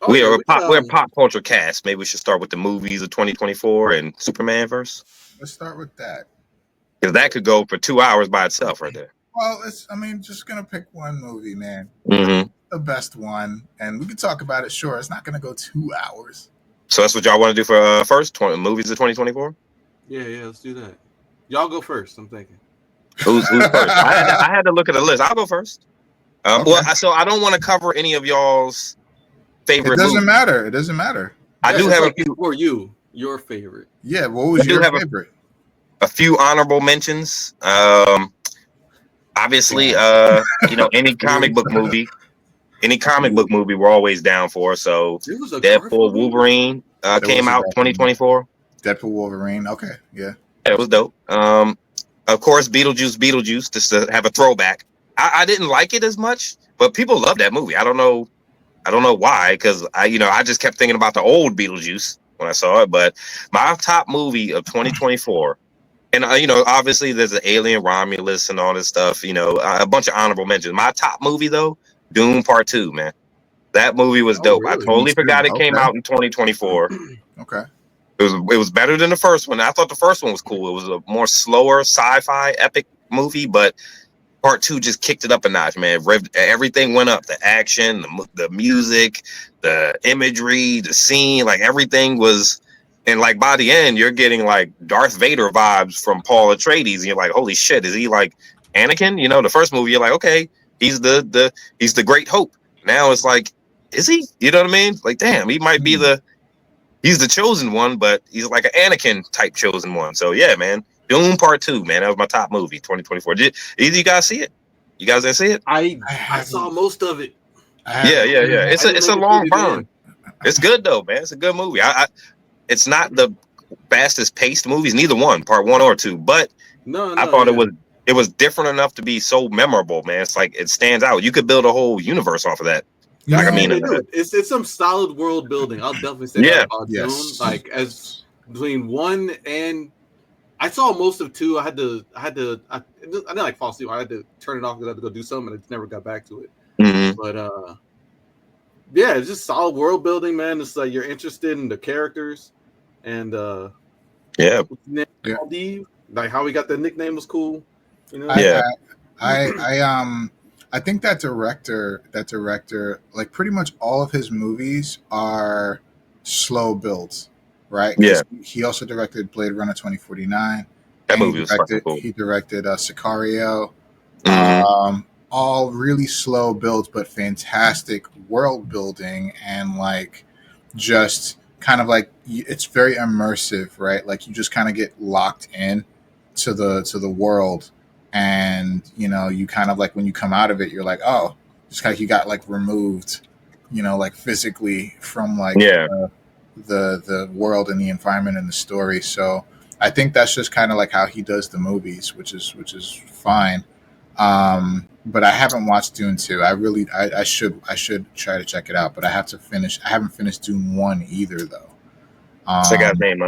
Oh yeah, we're a pop culture cast. Maybe we should start with the movies of 2024 and Superman first, let's start with that. because that could go for 2 hours by itself, right there. Well, just gonna pick one movie, man. Mm-hmm. The best one, and we can talk about it. Sure, it's not gonna go 2 hours. So that's what y'all want to do for first 20 movies of 2024. Yeah, let's do that. Y'all go first. I'm thinking. Who's first? I had to look at the list. I'll go first. Okay. Well, so I don't want to cover any of y'all's favorite. It doesn't movies. matter. It doesn't matter. I do have like a few for you. Your favorite. Yeah. What was your favorite? A few honorable mentions. Obviously, any comic book movie. Any comic book movie we're always down for. So Deadpool, Wolverine came out 2024. Deadpool, Wolverine. Okay, yeah. It was dope. Of course, Beetlejuice, just to have a throwback. I didn't like it as much, but people love that movie. I don't know why, because I just kept thinking about the old Beetlejuice when I saw it. But my top movie of 2024, and obviously there's an Alien Romulus and all this stuff. A bunch of honorable mentions. My top movie though, Doom Part 2, man. That movie was dope. Really? I totally forgot it came out in 2024. Okay. It was better than the first one. I thought the first one was cool. It was a more slower sci-fi epic movie, but Part 2 just kicked it up a notch, man. Everything went up. The action, the music, the imagery, the scene, like everything was. And like by the end, you're getting like Darth Vader vibes from Paul Atreides. And you're like, holy shit, is he like Anakin? The first movie, you're like, okay, he's the Great Hope. Now it's like, is he? You know what I mean? Like, damn, he might be he's the chosen one, but he's like an Anakin type chosen one. So yeah, man. Doom Part 2, man. That was my top movie, 2024. Did either you guys see it? You guys didn't see it? I saw most of it. Yeah. It's a long burn. It's good though, man. It's a good movie. It's not the fastest paced movies, neither one, Part 1 or 2, but I thought it was different enough to be so memorable, man. It's like it stands out. You could build a whole universe off of that. Yeah, it's some solid world building. I'll definitely say that about Doom. Like as between 1 and I saw most of 2. I didn't like fall asleep. I had to turn it off because I had to go do something, and I never got back to it. Mm-hmm. But yeah, it's just solid world building, man. It's like you're interested in the characters, and like how we got the nickname was cool. I think that director, like pretty much all of his movies are slow builds, right? Yeah. He also directed Blade Runner 2049. That movie was fucking cool. He directed Sicario. Mm-hmm. All really slow builds, but fantastic world building, and like just kind of like it's very immersive, right? Like you just kind of get locked in to the world. And you kind of like when you come out of it, you're like, oh, just kind of you got like removed, like physically from like the world and the environment and the story. So I think that's just kind of like how he does the movies, which is fine. But I haven't watched Dune 2. I should try to check it out, but I haven't finished Dune 1 either though. What's that guy's name?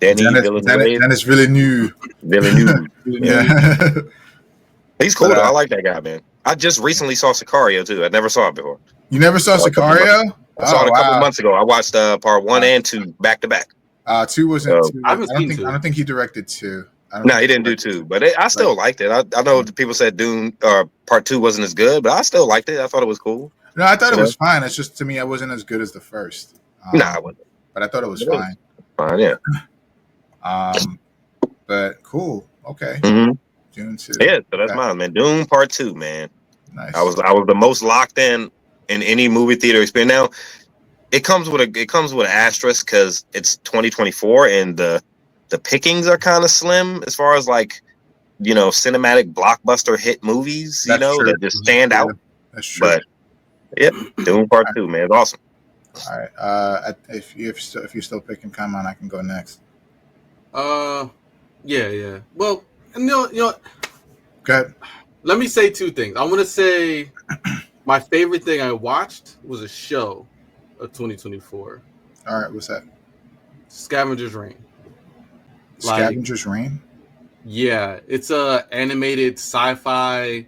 Dennis Villeneuve. Yeah. He's cool though. I like that guy, man. I just recently saw Sicario too. I never saw it before. You never saw Sicario? I saw it a couple months ago. I watched Part 1 and 2 back to back. 2 wasn't. So, I don't think he directed 2. No, he didn't do 2, but I still liked it. I know people said Dune Part 2 wasn't as good, but I still liked it. I thought it was cool. No, I thought it was fine. It's just to me, it wasn't as good as the first. I wasn't. But I thought it was fine. Fine, yeah. But cool. Okay. Mm-hmm. Dune 2. Yeah, so that's mine, man. Dune Part 2, man. Nice. I was the most locked in any movie theater experience. Now, it comes with an asterisk because it's 2024 and the pickings are kind of slim as far as like cinematic blockbuster hit movies. That just stand out. That's true. But yeah, Dune Part 2, man, it's awesome. All right. If you're still picking, come on, I can go next. Yeah. Well, you know. Good. Let me say 2 things. I want to say my favorite thing I watched was a show of 2024. All right, what's that? Scavenger's Reign. Scavenger's Reign? Yeah, it's a animated sci-fi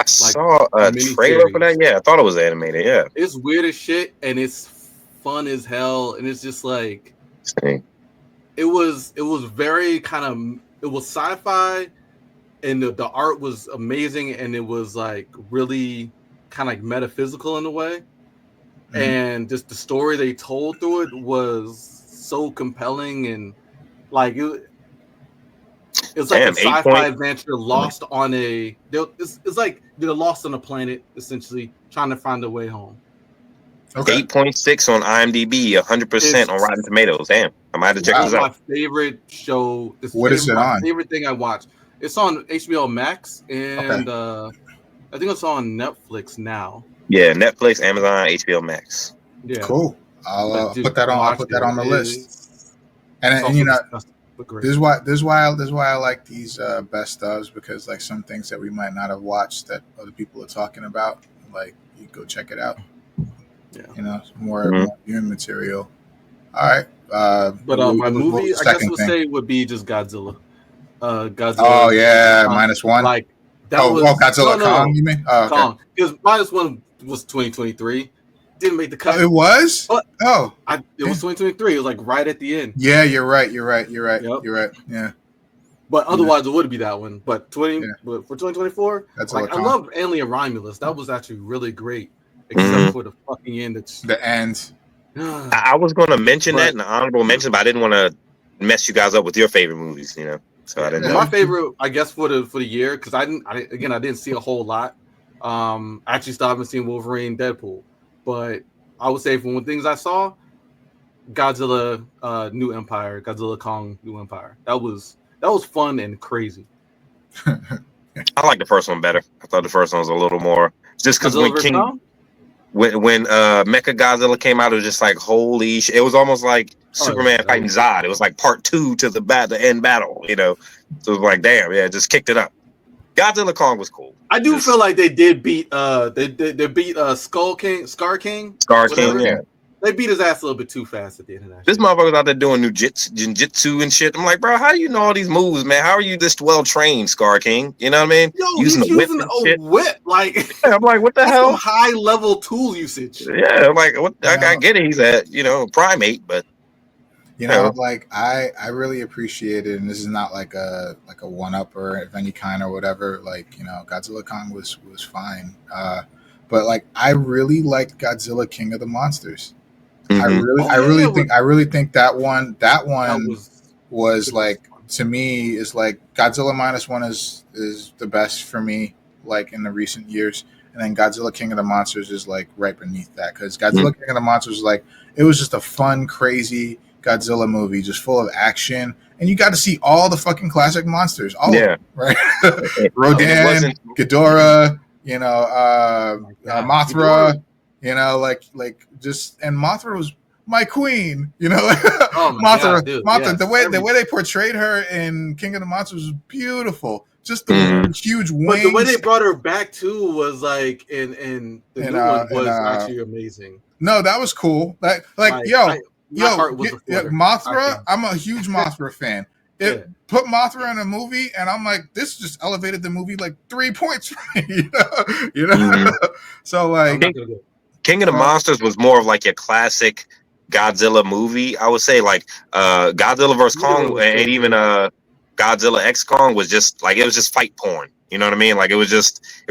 I saw a trailer for that. Yeah, I thought it was animated. Yeah, it's weird as shit, and it's fun as hell, and it's just like it was very kind of, it was sci-fi, and the art was amazing, and it was like really kind of like metaphysical in a way, and just the story they told through it was so compelling, and like it's like a sci-fi adventure lost on it's like they're lost on a planet, essentially trying to find a way home. Okay. 8.6 on IMDb, 100% on Rotten Tomatoes. Damn, I might have to check this out. My favorite show. What is it on? Favorite thing I watch. It's on HBO Max, and I think it's on Netflix now. Yeah, Netflix, Amazon, HBO Max. Yeah, cool. I'll put that on. I'll put that on the list. And you know, this is why I like these best ofs, because like some things that we might not have watched that other people are talking about, like you go check it out. Yeah, you know, more viewing material. All right, but my movie, I guess would say would be just Godzilla. Godzilla. Oh yeah, -1. Like that was Godzilla Kong. You mean Kong? Because -1 was 2023. Didn't make the cut. It was. But it was 2023. It was like right at the end. Yeah, you're right. Yep. You're right. Yeah. But otherwise, it would be that one. But for 2024, that's like I love Alien Romulus. That was actually really great, except for the fucking end. The end. I was going to mention that in the honorable mention, but I didn't want to mess you guys up with your favorite movies. You know, so I didn't. My favorite, I guess, for the year, because I didn't see a whole lot. I actually still haven't seen Wolverine, Deadpool, but I would say from the things I saw, Godzilla, New Empire, Godzilla Kong, New Empire. That was fun and crazy. I like the first one better. I thought the first one was a little more, just because when Mecha Godzilla came out, it was just like holy shit. It was almost like Superman fighting Zod. It was like part 2 to the end battle. You know, so it was like damn, yeah, just kicked it up. Godzilla Kong was cool. I do feel like they did beat they beat Scar King. Yeah. They beat his ass a little bit too fast at the end of that. This motherfucker's out there doing ninjutsu and shit. I'm like, bro, how do you know all these moves, man? How are you this well trained, Scar King? You know what I mean? Yo, using a whip. Like, yeah, I'm like, what the hell? Some high level tool usage. Yeah, I'm like, I get it. He's a primate, but like I really appreciate it, and this is not like a one up or of any kind or whatever. Like, Godzilla Kong was fine, but like I really liked Godzilla King of the Monsters. Mm-hmm. I really think that one was like, to me, is like Godzilla -1 is the best for me, like in the recent years, and then Godzilla King of the Monsters is like right beneath that, because Godzilla King of the Monsters, like, it was just a fun, crazy Godzilla movie, just full of action, and you got to see all the fucking classic monsters, all of them, right? Rodan, Ghidorah, Mothra. And Mothra was my queen, Mothra. Mothra, yes, the way they portrayed her in King of the Monsters was beautiful. Just the huge wings. But the way they brought her back too was like, in the new one was actually amazing. No, that was cool. Mothra. I'm a huge Mothra fan. Put Mothra in a movie, and I'm like, this just elevated the movie like 3 points for me. So like. King of the Monsters was more of like your classic Godzilla movie. I would say like Godzilla vs. Kong and even Godzilla X Kong was just like, it was just fight porn. You know what I mean? Like it was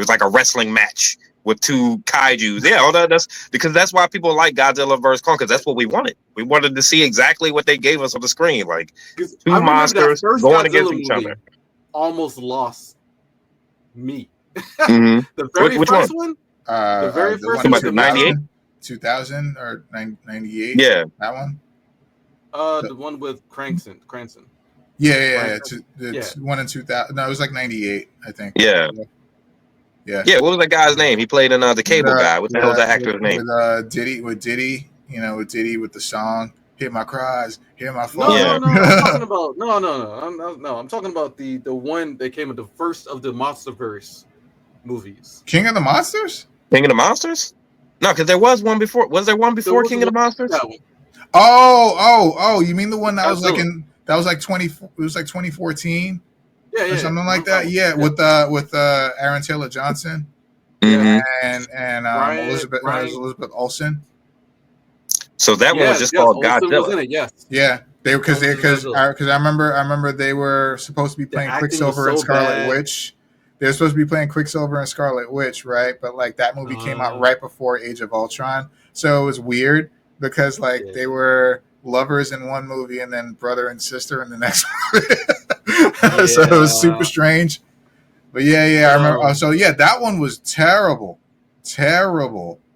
like a wrestling match with two kaijus. Yeah, all that's because that's why people like Godzilla vs. Kong, because that's what we wanted. We wanted to see exactly what they gave us on the screen, like two monsters going against each other. Almost lost me. The very first one. The very first one, 98, 2000 or 98. Yeah, that one. The one with Cranston. Yeah. It's one in 2000. No, it was like 98, I think. Yeah. What was that guy's name? He played in the Cable Guy. What the hell was that actor's name? With Diddy, with the song "Hear My Cries, Hear My Fall." No. I'm talking about I'm talking about the one that came with the first of the MonsterVerse movies. King of the Monsters. King of the Monsters? No, because there was one before. Was there one before King of the Monsters? Oh! You mean the one that was like 20? It was like 2014. or something like that. Yeah, with Aaron Taylor Johnson and Elizabeth Olsen. So that one was just called Olsen Godzilla. was in it, yes. Yeah, because I remember they were supposed to be playing Quicksilver and Scarlet Witch. They were supposed to be playing Quicksilver and Scarlet Witch, right? But like that movie came out right before Age of Ultron, so it was weird because like they were lovers in one movie and then brother and sister in the next movie. So it was super strange. But I remember. So that one was terrible.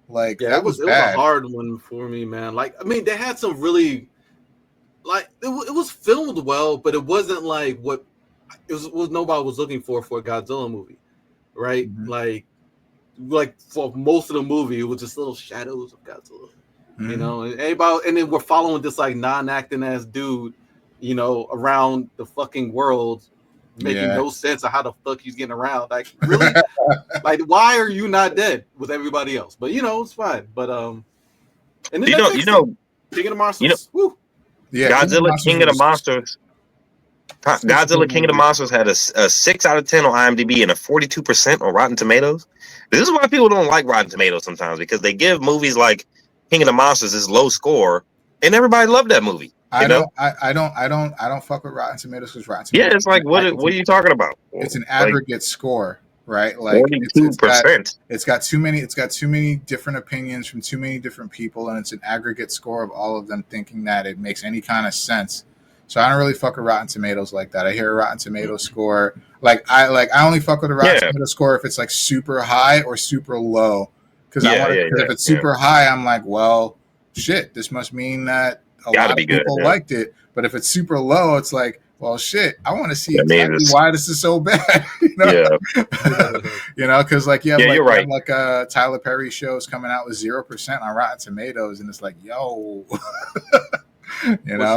Like that was bad. It was a hard one for me, man. Like I mean, they had some really like it was filmed well, but it wasn't like what it was nobody was looking for a Godzilla movie, right? Mm-hmm. Like for most of the movie, it was just little shadows of Godzilla, you know. And then we're following this like non-acting ass dude, you know, around the fucking world, making no sense of how the fuck he's getting around. Like really, like why are you not dead with everybody else? But you know, it's fine. But and then you know, King of the Monsters. Woo. Yeah, Godzilla King of the Monsters. Godzilla King of the Monsters had a 6 out of 10 on IMDb and a 42% on Rotten Tomatoes. This is why people don't like Rotten Tomatoes sometimes, because they give movies like King of the Monsters this low score, and everybody loved that movie. I don't fuck with Rotten Tomatoes because Rotten Tomatoes. Yeah, it's like what are you talking about? It's an aggregate score, right? Like 42%. It's got too many different opinions from too many different people, and it's an aggregate score of all of them thinking that it makes any kind of sense. So I don't really fuck with Rotten Tomatoes like that. I hear a Rotten Tomatoes score I only fuck with a Rotten Tomatoes score if it's like super high or super low. Because if it's super high, I'm like, well, shit, this must mean that a lot of people liked it. But if it's super low, it's like, well, shit, I want to see exactly why this is so bad. You know? You know, because like you're right. Like Tyler Perry shows coming out with 0% on Rotten Tomatoes, and it's like, yo. You know,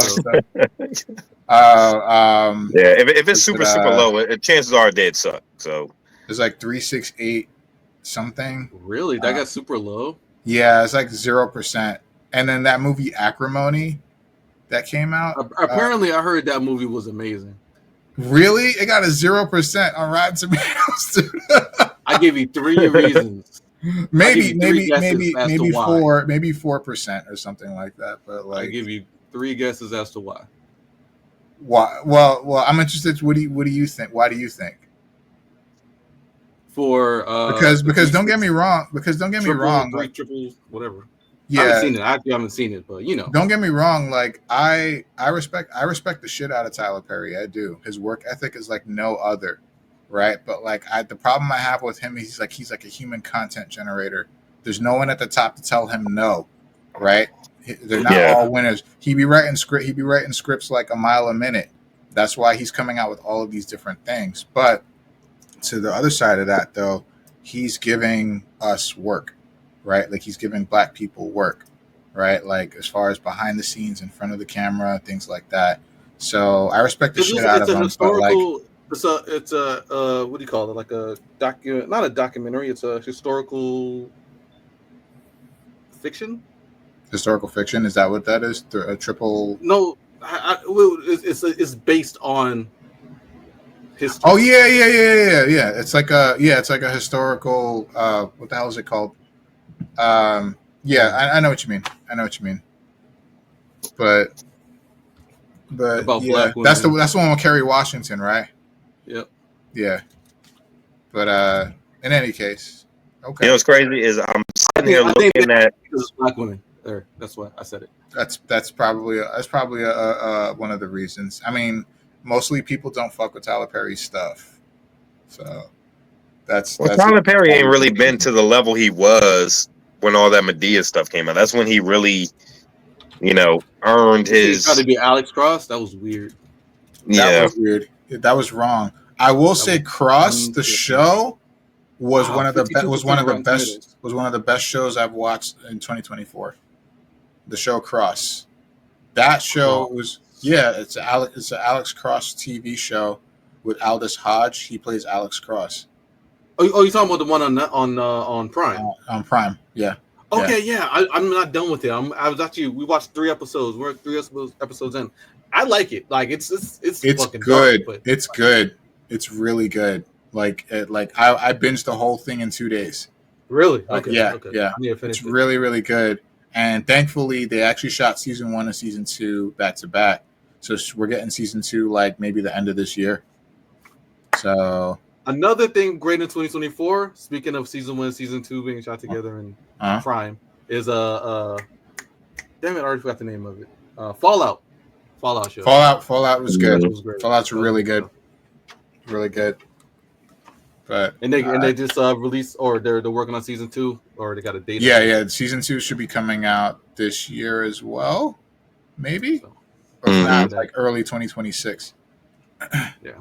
if it's super low, chances are it did suck. So it's like 368 something. Really, that got super low. Yeah, it's like 0%. And then that movie Acrimony that came out. Apparently, I heard that movie was amazing. Really, it got a 0% on Rotten Tomatoes. Dude. I give you 3 reasons. Maybe 4% or something like that. But like, I give you 3 guesses as to why. Why? Well, I'm interested. What do you think? Why do you think? Because don't get me wrong. Three triples, whatever. Yeah, I haven't seen it. I haven't seen it, but you know. Don't get me wrong. Like I respect the shit out of Tyler Perry. I do. His work ethic is like no other, right? But like the problem I have with him, he's like a human content generator. There's no one at the top to tell him no, right? They're not all winners. He'd be writing scripts like a mile a minute. That's why he's coming out with all of these different things. But to the other side of that, though, he's giving us work, right? Like he's giving Black people work, right? Like as far as behind the scenes, in front of the camera, things like that. So I respect the shit out of him. It's a what do you call it? Like a not a documentary. It's a historical fiction. Historical fiction, is that what that is? A triple? No, it's based on history. Oh yeah. It's like a historical. What the hell is it called? I know what you mean. But that's the one with Kerry Washington, right? Yep. Yeah. But in any case, okay. You know what's crazy is I'm sitting here looking at Black women. There, that's why I said it. That's probably one of the reasons. I mean, mostly people don't fuck with Tyler Perry's stuff, so that's Tyler Perry ain't really been to the level he was when all that Madea stuff came out. That's when he really, earned his. Trying to be Alex Cross. That was weird. That was weird. That was wrong. I will say, Cross the show was one of the best shows I've watched in 2024. The show Cross. That show was it's an Alex Cross TV show with Aldous Hodge. He plays Alex Cross. Oh, you're talking about the one on Prime? On Prime, yeah. Okay, yeah. I'm not done with it. We watched 3 episodes. We're 3 episodes in. I like it. Like it's fucking good. Dark, it's good. It's really good. I binged the whole thing in 2 days. Really? Okay. Yeah, Okay. yeah. Yeah, It's finished it. really, really good. And thankfully, they actually shot season 1 and season 2 back to back. So we're getting season 2 like maybe the end of this year. So another thing great in 2024. Speaking of season 1, season 2 being shot together in Prime, is damn it, I already forgot the name of it. Fallout show. Fallout was good. It was great. Fallout's really good. Really good. But and they just released, or they're working on season 2, or they got a date. Yeah. Season 2 should be coming out this year as well, maybe, so, or if not, like early 2026. Yeah.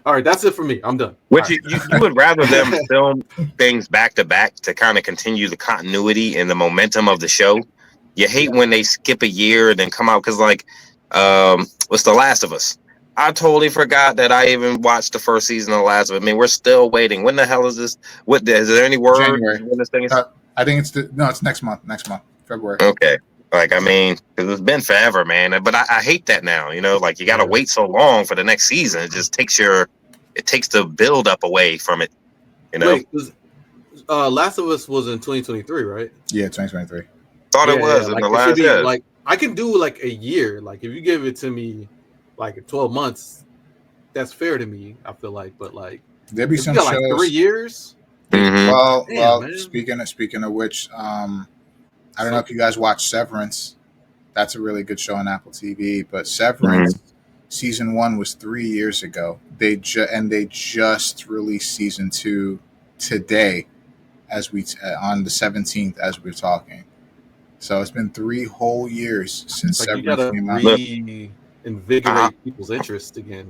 All right, that's it for me. I'm done. Which right. you would rather them film things back to back to kind of continue the continuity and the momentum of the show. You hate when they skip a year and then come out, because like, what's The Last of Us? I totally forgot that I even watched the first season of The Last of Us. I mean, we're still waiting. When the hell is this? Is there any word? January. When this thing is? I think it's next month. Next month, February. Okay. Like, I mean, because it's been forever, man. But I hate that now. You know, like you got to wait so long for the next season. It just takes the build up away from it. You know. Wait, Last of Us was in 2023, right? Yeah, 2023. Thought it was in the last year. Like, I can do like a year. Like, if you give it to me, like 12 months, that's fair to me. I feel like, but like there'd be some shows like 3 years. Mm-hmm. Well, speaking of which, I don't know if you guys watch Severance. That's a really good show on Apple TV. But Severance season 1 was 3 years ago. They just released season 2 today, as we on the 17th as we're talking. So it's been 3 whole years since Severance came out. Invigorate people's interest again.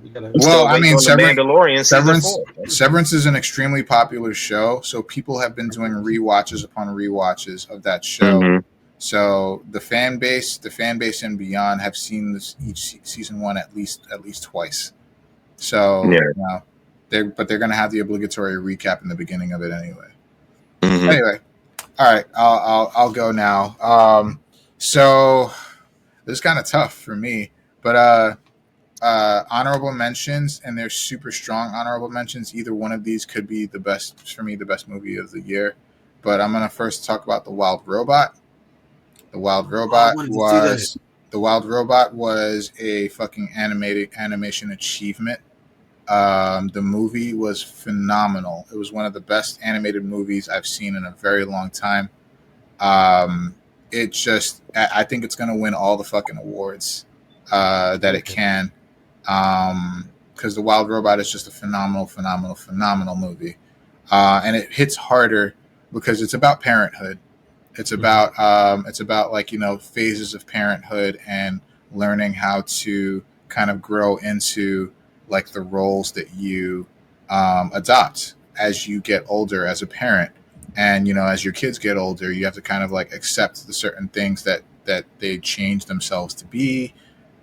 Severance is an extremely popular show, so people have been doing rewatches upon rewatches of that show. Mm-hmm. So the fan base and beyond have seen each season 1 at least twice. So they're going to have the obligatory recap in the beginning of it anyway. Mm-hmm. Anyway, all right, I'll go now. So this is kind of tough for me, but honorable mentions, and they're super strong honorable mentions. Either one of these could be the best movie of the year. But I'm gonna first talk about The Wild Robot. The Wild Robot was a fucking animation achievement. The movie was phenomenal. It was one of the best animated movies I've seen in a very long time. I think it's gonna win all the fucking awards that it can. Because The Wild Robot is just a phenomenal movie, and it hits harder because it's about parenthood. It's about like, you know, phases of parenthood and learning how to kind of grow into like the roles that you adopt as you get older as a parent. And, you know, as your kids get older, you have to kind of like accept the certain things that they change themselves to be.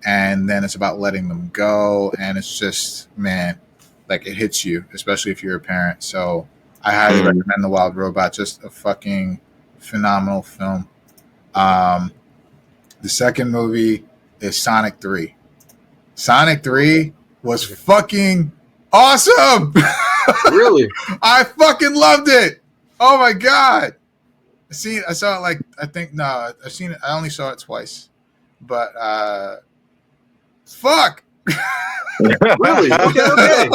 And then it's about letting them go. And it's just, man, like it hits you, especially if you're a parent. So I highly recommend The Wild Robot. Just a fucking phenomenal film. The second movie is Sonic 3. Sonic 3 was fucking awesome. Really? I fucking loved it. Oh my God. I saw it like, I've seen it. I only saw it twice, but, fuck. Really? Okay.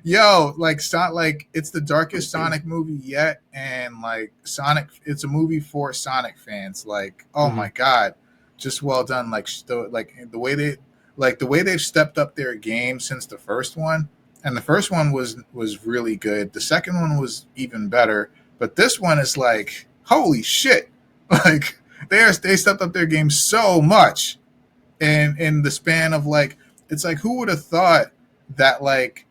Yo, like it's the darkest Sonic movie yet, and like Sonic, it's a movie for Sonic fans. Like, oh my God, just well done. Like the way they've stepped up their game since the first one, and the first one was really good. The second one was even better, but this one is like, holy shit! Like they stepped up their game so much. And in the span of like, it's like, who would have thought that like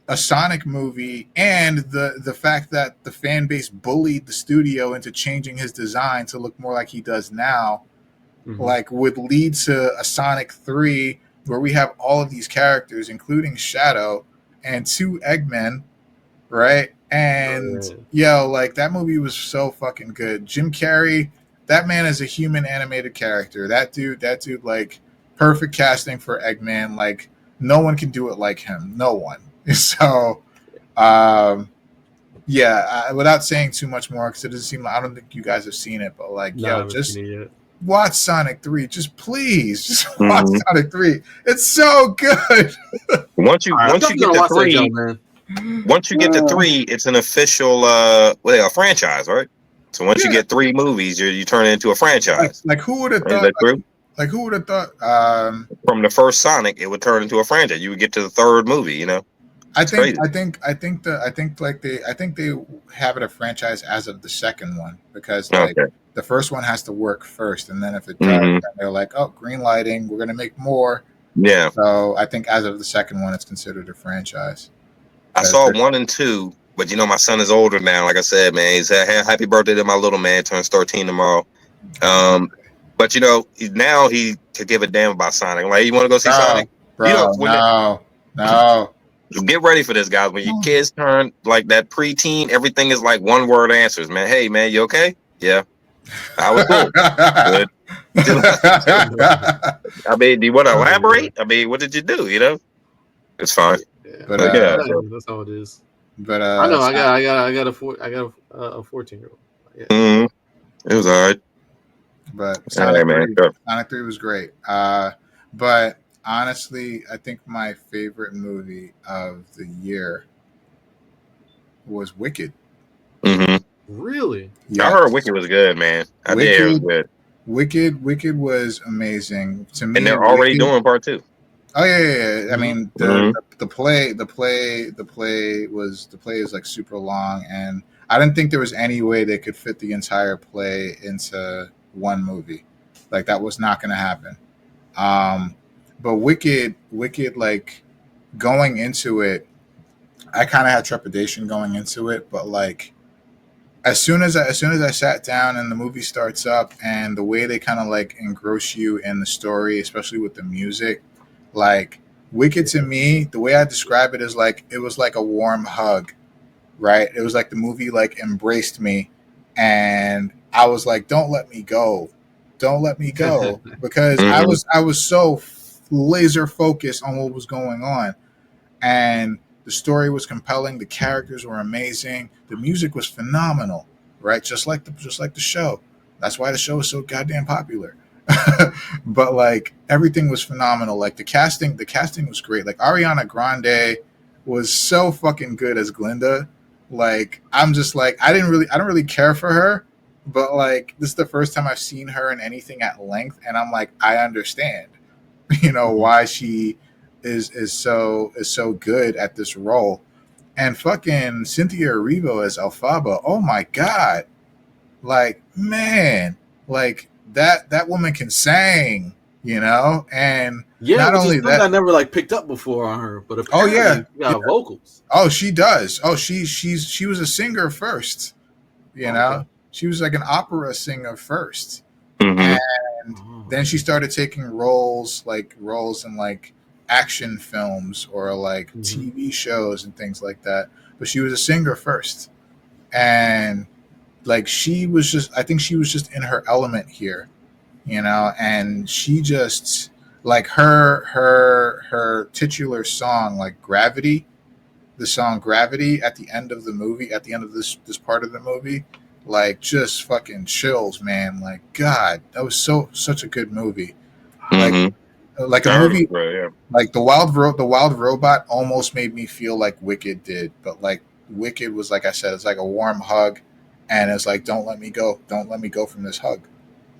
a Sonic movie and the fact that the fan base bullied the studio into changing his design to look more like he does now, like would lead to a Sonic 3 where we have all of these characters, including Shadow and 2 Eggmen, right? And like that movie was so fucking good. Jim Carrey, that man is a human animated character. That dude, like perfect casting for Eggman. Like no one can do it like him. No one. So, um, yeah. Without saying too much more, because it doesn't seem like I don't think you guys have seen it, but like, No, I yo, haven't just seen it yet. watch Sonic 3. Just please, just watch Sonic 3. It's so good. Once you get to 3, once you get to 3, it's an official a franchise, right? So once you get 3 movies, you turn it into a franchise. Like who would have Is thought? that true? Like who would have thought? From the first Sonic, it would turn into a franchise. You would get to the 3rd movie. You know, I think they have it a franchise as of the 2nd one, because like the first one has to work first, and then if it does, then they're like, oh, green lighting, we're gonna make more. Yeah. So I think as of the 2nd one, it's considered a franchise. I saw 1 and 2, but you know my son is older now. Like I said, man, he said happy birthday to my little man. Turns 13 tomorrow. But you know, now he could give a damn about Sonic. Like, you want to go see Sonic? Bro, you know, no. Get ready for this, guys. When your kids turn like that preteen, everything is like 1-word answers, man. Hey, man, you okay? Yeah, I was cool. Good. I mean, do you want to elaborate? I mean, what did you do? You know, it's fine. Yeah, but that's how it is. But I know I got a 14-year-old. Yeah. It was all right. But Sonic 3 was great. But honestly, I think my favorite movie of the year was Wicked. Really? Yes. I heard Wicked was good, man. I did hear it was good. Wicked was amazing to me. And they're already doing part 2. Oh yeah. I mean, the play is like super long, and I didn't think there was any way they could fit the entire play into one movie. Like, that was not going to happen. But Wicked, like, going into it, I kind of had trepidation going into it, but like, as soon as I sat down and the movie starts up, and the way they kind of like engross you in the story, especially with the music, like, Wicked to me, the way I describe it is like, it was like a warm hug, right? It was like the movie like embraced me, and I was like, don't let me go, because I was so laser focused on what was going on, and the story was compelling, the characters were amazing, the music was phenomenal, right? Just like the show. That's why the show is so goddamn popular. But like, everything was phenomenal. Like, the casting was great. Like, Ariana Grande was so fucking good as Glinda. Like, I'm just like, I don't really care for her, but like, this is the first time I've seen her in anything at length, and I'm like, I understand, why she is so good at this role. And fucking Cynthia Erivo as Elphaba, oh my god, like, man, like, that woman can sing, and not only that, I never like picked up before on her, but apparently got vocals. Oh, she does. Oh, she was a singer first, she was like an opera singer first, and then she started taking roles in like action films or like TV shows and things like that. But she was a singer first, and like, I think she was just in her element here, and she just, like, her titular song, like Gravity, the song Gravity at the end of the movie, at the end of this part of the movie, like, just fucking chills, man. Like, God, that was such a good movie. Like a movie, like the Wild Robot almost made me feel like Wicked did, but like, Wicked was, like I said, it's like a warm hug, and it's like, don't let me go from this hug.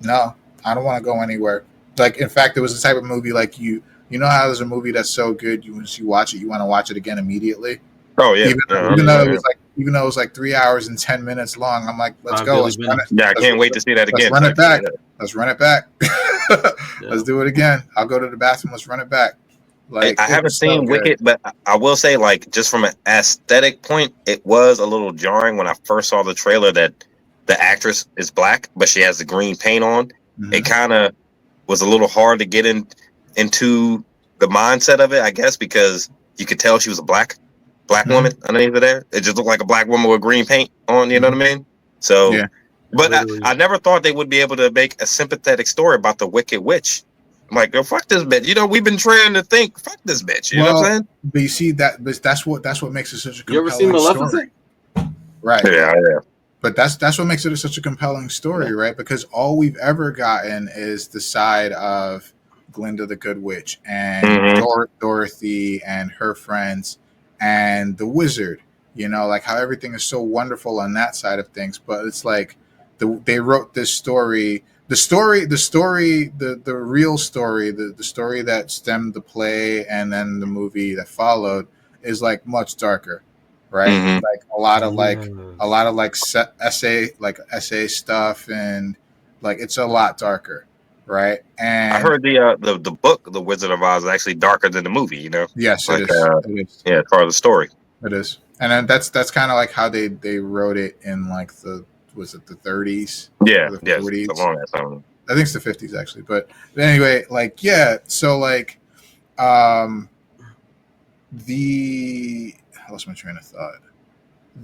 No, I don't want to go anywhere. Like, in fact, it was the type of movie, like, you know how there's a movie that's so good, once you watch it, you want to watch it again immediately. Oh yeah, even though it was like 3 hours and 10 minutes long, I'm like, let's go. Let's run it. Yeah, I can't wait to see that again. Let's run it back. Let's run it back. Let's do it again. I'll go to the bathroom. Let's run it back. Like, I haven't seen Wicked, but I will say, like, just from an aesthetic point, it was a little jarring when I first saw the trailer that the actress is black, but she has the green paint on. It kind of was a little hard to get into the mindset of it, I guess, because you could tell she was a black woman underneath of there. It just looked like a black woman with green paint on, you know what I mean? So, but I never thought they would be able to make a sympathetic story about the Wicked Witch. I'm like, yo, fuck this bitch. You know, we've been trained to think, fuck this bitch. You know what I'm saying? But you see but that's what makes it such a You ever seen compelling Maleficent? story. Right. Yeah. But that's what makes it such a compelling story, right? Because all we've ever gotten is the side of Glinda the Good Witch and Dorothy and her friends and the wizard. You know, like how everything is so wonderful on that side of things. But it's like they wrote this story. The real story, the story that stemmed the play and then the movie that followed is like much darker, right? Like a lot of essay stuff, and like it's a lot darker, right? And I heard the book, The Wizard of Oz, is actually darker than the movie. You know, yes, like it is. It is. yeah, part of the story. It is, and then that's kind of like how they wrote it in like the 30s, Yeah, or the yes, 40s. along that time. I think it's the 50s actually, but anyway, like yeah. So like, I lost my train of thought.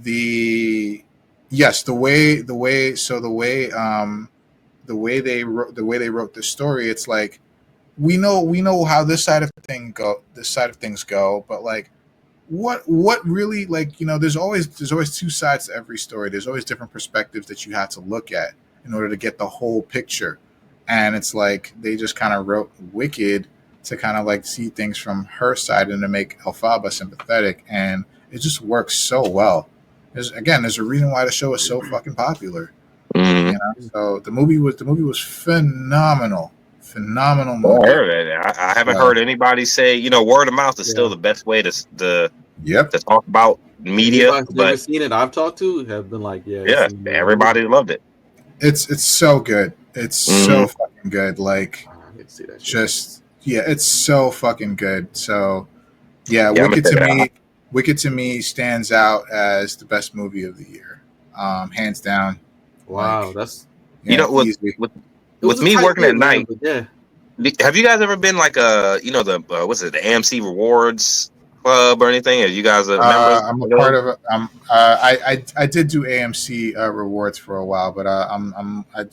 The yes, the way they wrote this story, it's like we know how this side of things go, but like what really, like, you know, there's always two sides to every story. There's always different perspectives that you have to look at in order to get the whole picture. And it's like they just kind of wrote Wicked to kind of like see things from her side and to make Elphaba sympathetic, and it just works so well. There's a reason why the show is so fucking popular. You know, so the movie was phenomenal movie. Well, I heard it. I haven't heard anybody say, you know, word of mouth is still the best way to talk about media. I've never seen it. I've talked to have been like, yeah, everybody loved it. It's so good. It's so fucking good. Like, just it's so fucking good. So yeah, Wicked to me stands out as the best movie of the year, hands down. Wow, like, that's you know with me working at night. Yeah. Have you guys ever been like the AMC Rewards Club or anything? Are you guys a member? I'm a part of it. I did do AMC rewards for a while, but I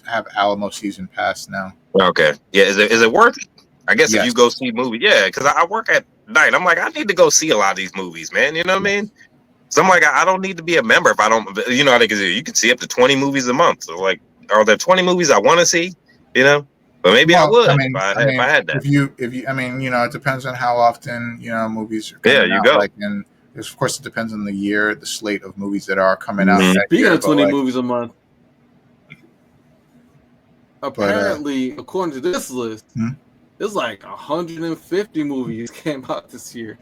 have Alamo season pass now. Okay, yeah. Is it worth it? I guess if you go see movies, yeah. Because I work at night. I'm like, I need to go see a lot of these movies, man. You know what I mean? So I'm like, I don't need to be a member if I don't. You know, you can see up to 20 movies a month. So like, are there 20 movies I want to see? You know. But maybe I would if I had that. If you, I mean, you know, it depends on how often, you know, movies are coming out. Go. Like, and of course, it depends on the year, the slate of movies that are coming out. Speaking of 20 movies a month, apparently, according to this list, there's like 150 movies came out this year.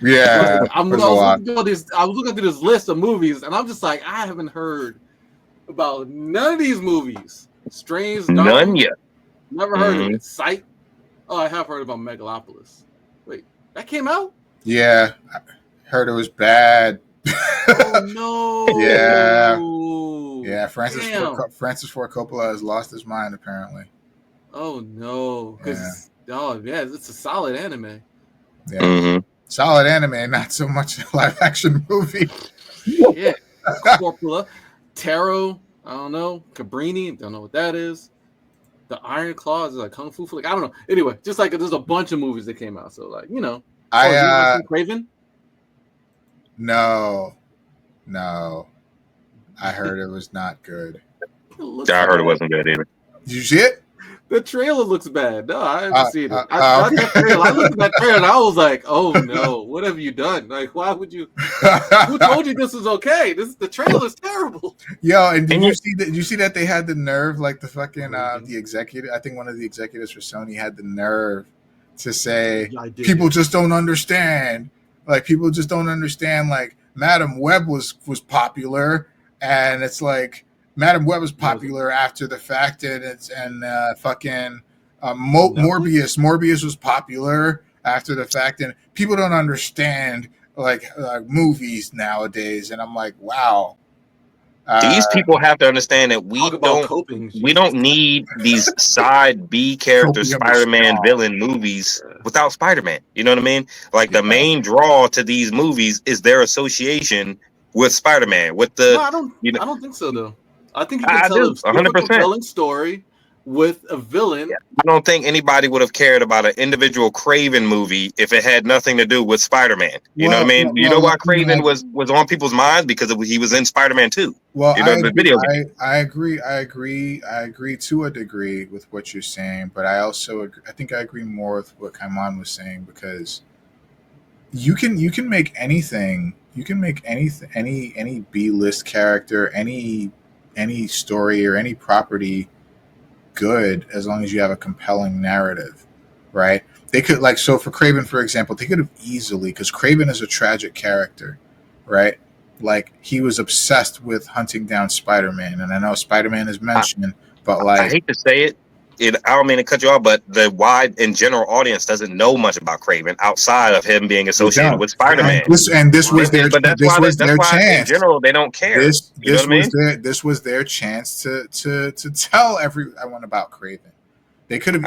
Yeah, I was looking through this list of movies, and I'm just like, I haven't heard about none of these movies. Strange Dawn. None yet. Never heard of it. Sight. Oh, I have heard about Megalopolis. Wait, that came out? Yeah, I heard it was bad. Oh no! Yeah. Francis Ford Coppola has lost his mind apparently. Oh no! Because it's a solid anime. Yeah, solid anime, not so much a live action movie. Yeah, Coppola, Taro. I don't know. Cabrini. Don't know what that is. The Iron Claws is like Kung Fu flick. I don't know. Anyway, just like there's a bunch of movies that came out. So like, you know. Craven? No. I heard it was not good. I heard it wasn't good either. Did you see it? The trailer looks bad. No, I haven't seen it. I looked at that trailer and I was like, oh no, what have you done? Like, why would you? Who told you this was okay? The trailer is terrible. Yo, and did you see that they had the nerve, like the fucking the executive? I think one of the executives for Sony had the nerve to say people just don't understand. Like people just don't understand. Like Madam Web was popular, and it's like. Madam Web was popular after the fact, Morbius. Morbius was popular after the fact, and people don't understand like movies nowadays. And I'm like, wow. These people have to understand that we don't need these side B character Spider-Man villain movies without Spider-Man. You know what I mean? Like the main draw to these movies is their association with Spider-Man. I don't think so though. I think you can tell a compelling story with a villain. I don't think anybody would have cared about an individual Craven movie if it had nothing to do with Spider-Man. You know what I mean? You know why Craven was on people's minds? Because he was in Spider-Man 2. Well, you know, the video game. I agree to a degree with what you're saying, but I also I think I agree more with what Kaiman was saying, because you can make anything, any B-list character, any story or any property good as long as you have a compelling narrative, right? They could, like, so for Craven, for example, they could have easily, because Craven is a tragic character, right? Like, he was obsessed with hunting down Spider-Man, and I know Spider-Man is mentioned, but like, I hate to say it, I don't mean to cut you off, but the wide and general audience doesn't know much about Craven outside of him being associated with Spider-Man. And this was their chance. In general, they don't care. This was their chance to tell everyone about Craven. They could have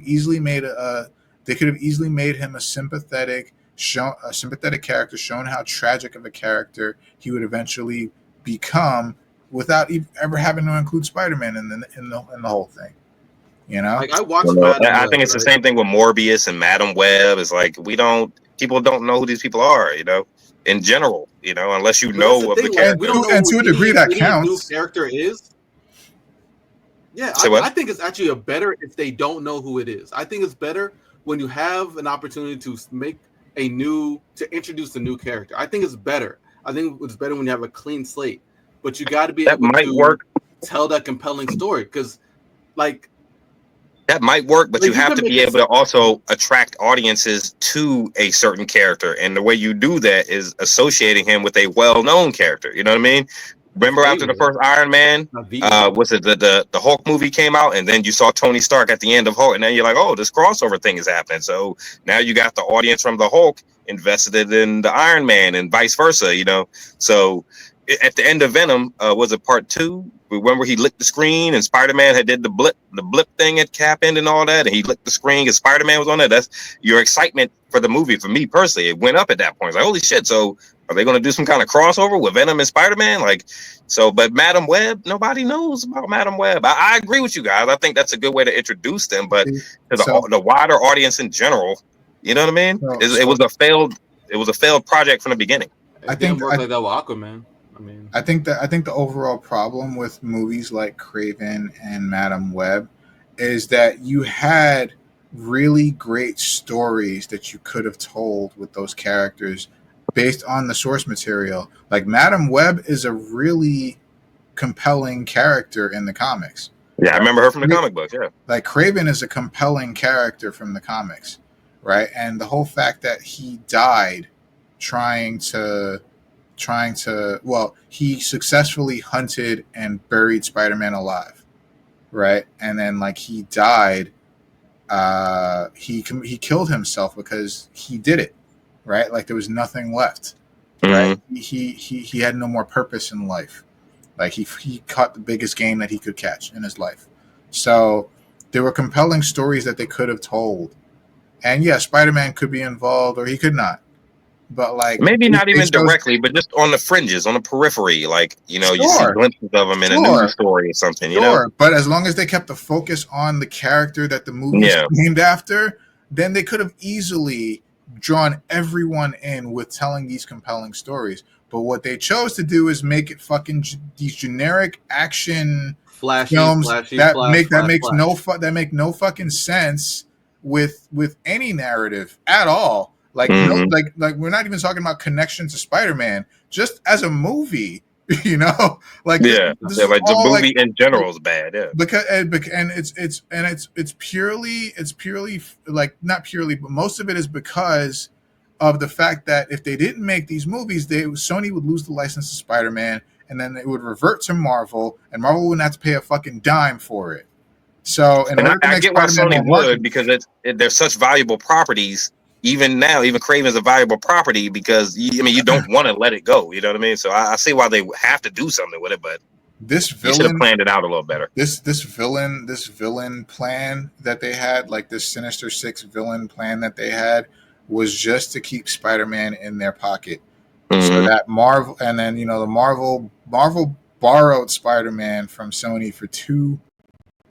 easily made him a sympathetic character, shown how tragic of a character he would eventually become, without ever having to include Spider-Man in the whole thing. You know, like I watched Madam Web, I think it's the same thing with Morbius and Madam Web. It's like people don't know who these people are. You know, in general, unless you know of the character. We don't know, and to a degree that counts. New character is. Yeah, I think it's actually better if they don't know who it is. I think it's better when you have an opportunity to introduce a new character. I think it's better. I think it's better when you have a clean slate. But you got to be able to tell that compelling story, because, like, that might work, but you have to be able to also attract audiences to a certain character, and the way you do that is associating him with a well-known character. You know what I mean? Remember after the first Iron Man, was it the Hulk movie came out, and then you saw Tony Stark at the end of Hulk, and then you're like, oh, this crossover thing is happening. So now you got the audience from the Hulk invested in the Iron Man, and vice versa. So at the end of Venom, was it part 2? Remember he licked the screen, and Spider-Man had did the blip thing at Cap End and all that, and he licked the screen because Spider-Man was on there. That's your excitement for the movie. For me personally, it went up at that point. It's like, holy shit! So are they going to do some kind of crossover with Venom and Spider-Man? But Madam Web, nobody knows about Madam Web. I agree with you guys. I think that's a good way to introduce them, but to the wider audience in general, you know what I mean? It was a failed project from the beginning. I think work like that with Aquaman. I think the overall problem with movies like Craven and Madam Web is that you had really great stories that you could have told with those characters based on the source material. Like, Madam Web is a really compelling character in the comics. Yeah, I remember her from the comic books. Yeah, like, Craven is a compelling character from the comics, right? And the whole fact that he died trying to he successfully hunted and buried Spider-Man alive, right? And then, like, he died, he killed himself because he did it, right? Like, there was nothing left, right? He had no more purpose in life. Like, he caught the biggest game that he could catch in his life. So there were compelling stories that they could have told. And yeah, Spider-Man could be involved, or he could not. But, like, maybe not even directly, but just on the fringes, on the periphery, like, you see glimpses of him in a news story or something. But as long as they kept the focus on the character that the movie is named after, then they could have easily drawn everyone in with telling these compelling stories. But what they chose to do is make it fucking these generic action films that make no fucking sense with any narrative at all. Like, like we're not even talking about connection to Spider-Man, just as a movie, like, the movie in general is bad, because it's purely like, not purely, but most of it is because of the fact that if they didn't make these movies, Sony would lose the license to Spider-Man, and then it would revert to Marvel, and Marvel wouldn't have to pay a fucking dime for it. So, I get why Sony would, because they're such valuable properties. Even now, even Craven is a valuable property, because you don't want to let it go. You know what I mean? So I see why they have to do something with it, but this villain should have planned it out a little better. This villain plan that they had, like this Sinister Six villain plan that they had, was just to keep Spider-Man in their pocket, so that Marvel, and then the Marvel borrowed Spider-Man from Sony for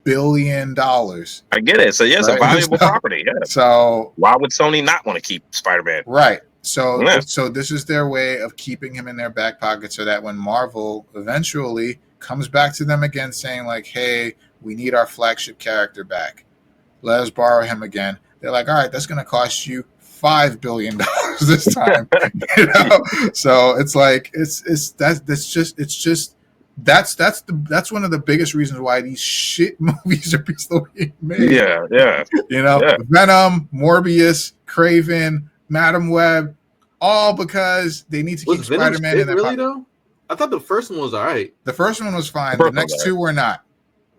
billion. I get it. So yeah, it's a valuable property. Yeah. So why would Sony not want to keep Spider-Man? Right. So this is their way of keeping him in their back pocket, so that when Marvel eventually comes back to them again, saying like, "Hey, we need our flagship character back. Let us borrow him again." They're like, "All right, that's going to cost you $5 billion this time." So it's like that's one of the biggest reasons why these shit movies are still being made. Yeah. Venom, Morbius, Craven, Madam Web, all because they need to keep Spider-Man in their pocket. Though? I thought the first one was all right. The first one was fine. The next two were not.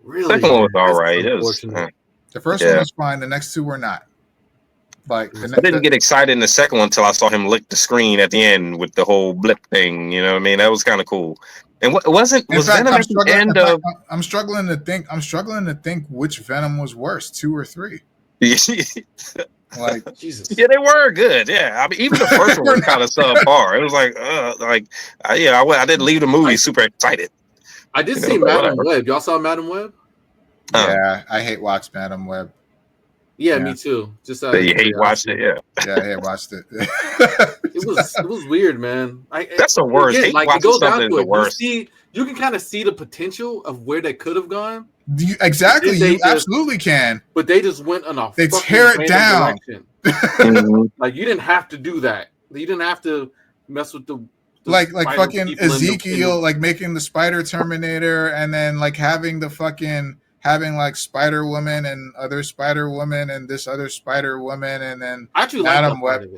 Really? The second one was all right. The first one was fine. The next two were not. Like I didn't get excited in the second one until I saw him lick the screen at the end with the whole blip thing. You know what I mean? That was kind of cool. And was Venom at the end of? I'm struggling to think. I'm struggling to think which Venom was worse, 2 or 3. Like Jesus. Yeah, they were good. Yeah, I mean, even the first one was kind of subpar. It was I didn't leave the movie super excited. I did see Madam Web. Y'all saw Madam Web? Yeah, I hate watch Madam Web. Yeah, me too. Just you hate watched it, yeah, I hate watched it. It was weird, man. That's the worst. Again, like it goes down to it. You can kind of see the potential of where they could have gone. Exactly, you absolutely can. But they just went on a they tear it down. Like you didn't have to do that. You didn't have to mess with the like fucking Ezekiel, like making the Spider Terminator, and then like having like Spider Woman and other Spider Woman and this other Spider Woman, and then I actually Madam Web.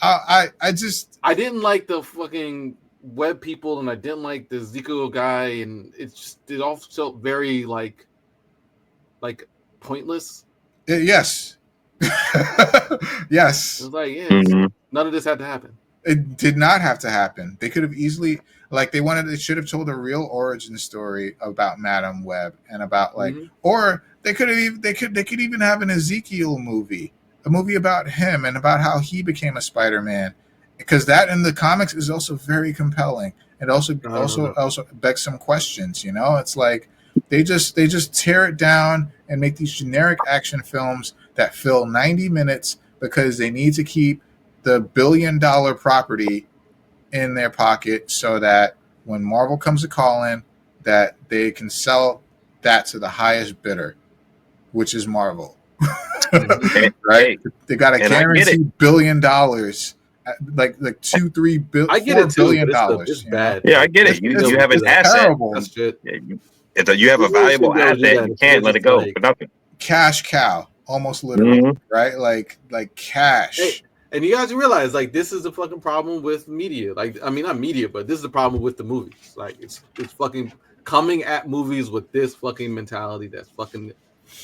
I didn't like the fucking Web people, and I didn't like the Ezekiel guy, and it all felt very like pointless. Yes. Yes. It was like none of this had to happen. It did not have to happen. They could have easily, like, they should have told a real origin story about Madam Web and about or they could even have an Ezekiel movie, a movie about him and about how he became a Spider-Man, because that in the comics is also very compelling. It also begs some questions. It's like they just tear it down and make these generic action films that fill 90 minutes because they need to keep the $1 billion property in their pocket, so that when Marvel comes to call in, that they can sell that to the highest bidder, which is Marvel. Right? They got a guaranteed $1 billion, like $2-3 billion. I get it too, $4 billion. It's bad. Yeah, I get it. You have an asset. That's shit. You have a valuable asset. You can't let it go for nothing. Cash cow, almost literally, right? Like cash. Hey, and you guys realize, like, this is the fucking problem with media. Like, I mean, not media, but this is the problem with the movies. Like, it's fucking coming at movies with this fucking mentality that's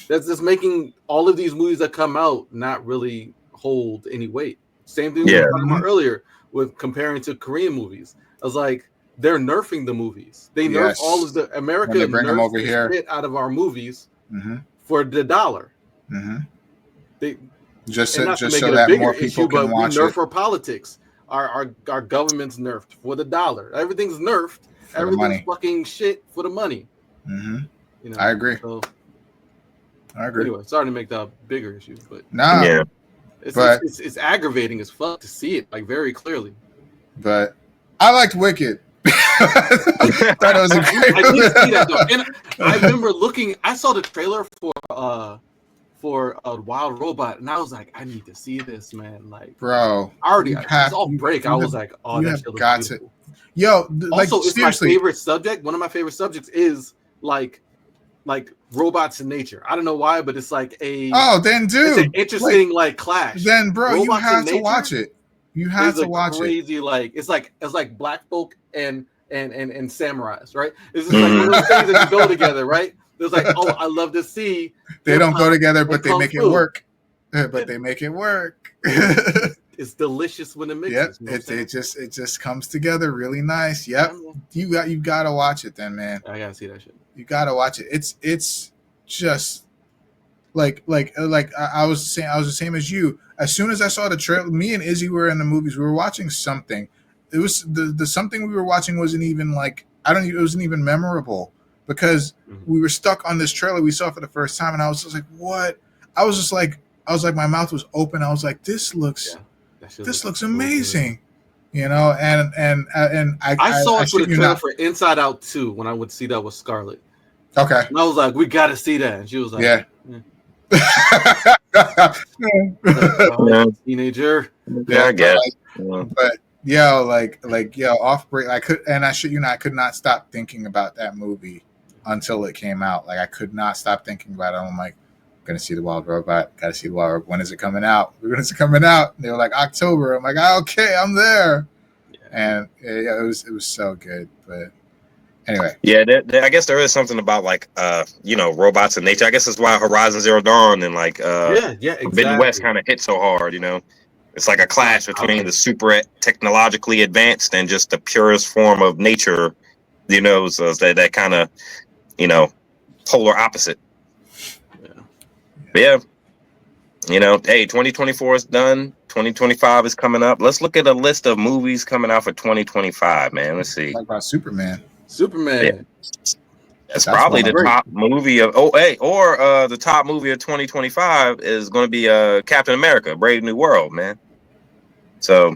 just making all of these movies that come out not really hold any weight. Same thing we were talking about earlier with comparing to Korean movies. I was like, they're nerfing the movies. They nerf all of the America nerfs the shit out of our movies for the dollar. They just so that more people can watch it. We nerf for politics. Our government's nerfed for the dollar. Everything's nerfed. Everything's fucking shit for the money. I agree. I agree. Anyway, sorry to make that a bigger issue, but it's aggravating as fuck to see it like very clearly. But I liked Wicked. Thought it was a great I did see that though. And I remember I saw the trailer for a Wild Robot, and I was like, I need to see this, man. Like, bro, it's all break. I was like, oh, that shit looks beautiful. Yo, also, it's seriously. My favorite subject. One of my favorite subjects is like robots in nature. I don't know why, but it's like then dude, it's an interesting like clash. Then bro, robots you have to watch it. You have to watch crazy, like it's like black folk and samurais, right? It's just like one of those things that go together, right? There's like, oh, I love to see. They don't go together, but they make it work. But they make it work. It's delicious when it mixes. Yep, it just comes together really nice. Yep, you gotta watch it then, man. I gotta see that shit. You gotta watch it. It's just like I was the same as you. As soon as I saw the trailer, me and Izzy were in the movies. We were watching something. It was the something we were watching wasn't even like it wasn't even memorable. because we were stuck on this trailer we saw for the first time, and I was just like, "What?" I was like, my mouth was open. I was like, "This looks amazing," you know. And I saw it for the trailer not. for Inside Out 2 when I would see that with Scarlett. Okay, and I was like, "We got to see that," and she was like, "Yeah." Teenager. Yeah, I guess. But off break. I could not stop thinking about that movie until it came out. Like I could not stop thinking about it. I'm like, gonna see the Wild Robot. Gotta see the Wild Robot. When is it coming out? When is it coming out? And they were like October. I'm like, okay, I'm there. Yeah. And it was so good. But anyway, yeah, I guess there is something about like robots in nature. I guess that's why Horizon Zero Dawn and like exactly. Forbidden West kind of hit so hard. You know, it's like a clash between the super technologically advanced and just the purest form of nature. You know, so that kind of polar opposite. Yeah. You know, hey, 2024 is done. 2025 is coming up. Let's look at a list of movies coming out for 2025, man. Let's see. Talk about Superman. Yeah. That's probably the top movie of the top movie of 2025 is going to be Captain America: Brave New World, man. So,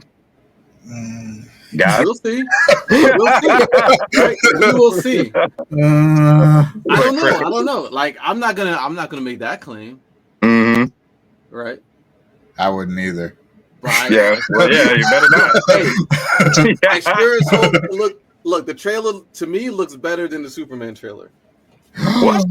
guys, we'll see. Right? We will see. I don't know. Like, I'm not gonna make that claim. Mm-hmm. Right. I wouldn't either. Right. Yeah. Well, yeah. You better not. Hey, I sure as hope. Look. The trailer to me looks better than the Superman trailer. What?